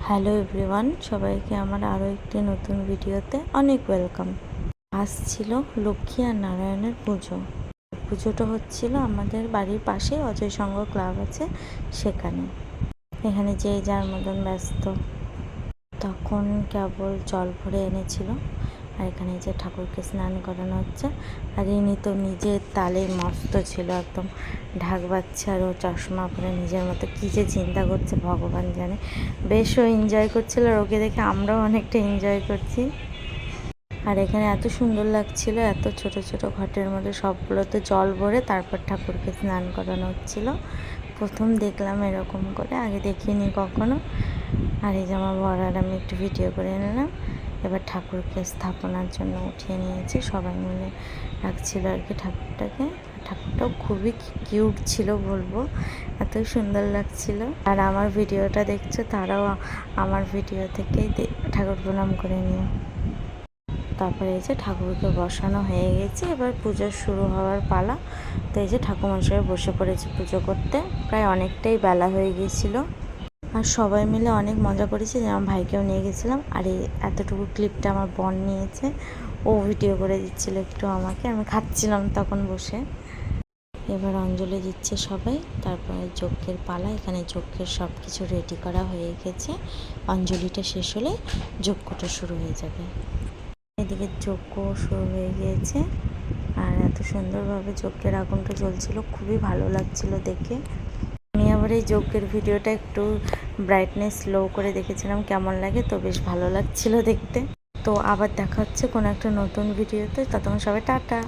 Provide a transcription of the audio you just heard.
Hello everyone, সবাইকে আমার আরও একটি নতুন ভিডিওতে অনেক ওয়েলকাম। আজ ছিল লক্ষ্মী আর নারায়ণের পুজো। পুজোটা হচ্ছিল আমাদের বাড়ির পাশে অজয় সংঘ ক্লাব আছে সেখানে। এখানে যে যার মতন ব্যস্ত। তখন কেবল জল ভরে এনেছিল, আর এখানে যে ঠাকুরকে স্নান করানো হচ্ছে। আর ইনি তো নিজের তালে মস্ত ছিল, একদম ঢাক বাজছে আর ও চশমা পরে নিজের মতো কী যে চিন্তা করছে ভগবান জানে। বেশ ও এনজয় করছিল, আর ওকে দেখে আমরাও অনেকটা এনজয় করছি। আর এখানে এত সুন্দর লাগছিল, এত ছোট ছোট ঘটের মধ্যে সবগুলোতে জল ভরে তারপর ঠাকুরকে স্নান করানো হচ্ছিল। প্রথম দেখলাম এরকম করে, আগে দেখিনি কখনো। আর এই যে আমার বর আর আমি একটু ভিডিও করে নিলাম। এবার ঠাকুরকে স্থাপনার জন্য উঠিয়ে নিয়েছি, সবাই মিলে রাখছিল আর কি ঠাকুরটাকে। ঠাকুরটাও খুবই কিউট ছিল বলবো, এত সুন্দর লাগছিল। আর আমার ভিডিওটা দেখছো তারাও আমার ভিডিও থেকেই ঠাকুর প্রণাম করে নিও। তারপরে এই যে ঠাকুরকে বসানো হয়ে গেছে, এবার পুজো শুরু হওয়ার পালা। তো এই যে ঠাকুরমশাই বসে পড়েছে পুজো করতে, প্রায় অনেকটাই বেলা হয়ে গিয়েছিল। আর সবাই মিলে অনেক মজা করেছি, যে আমার ভাইকেও নিয়ে গেছিলাম। আর এই এতটুকু ক্লিপটা আমার বোন নিয়েছে, ও ভিডিও করে দিচ্ছিল একটু আমাকে, আমি খাচ্ছিলাম তখন বসে। এবার অঞ্জলি দিচ্ছে সবাই, তারপরে যজ্ঞের পালা। এখানে যজ্ঞের সব কিছু রেডি করা হয়ে গেছে, অঞ্জলিটা শেষ হলে যজ্ঞটা শুরু হয়ে যাবে। এদিকে যজ্ঞ শুরু হয়ে গিয়েছে, আর এত সুন্দরভাবে যজ্ঞের আগুনটা জ্বলছিল, খুবই ভালো লাগছিল দেখে। আমি আবার এই যজ্ঞের ভিডিওটা একটু ব্রাইটনেস লো করে দেখেছিলাম কেমন লাগে, তো বেশ ভালো লাগছিল দেখতে। তো আবার দেখা হচ্ছে কোনো একটা নতুন ভিডিওতে, ততক্ষণ সবাই টাটা।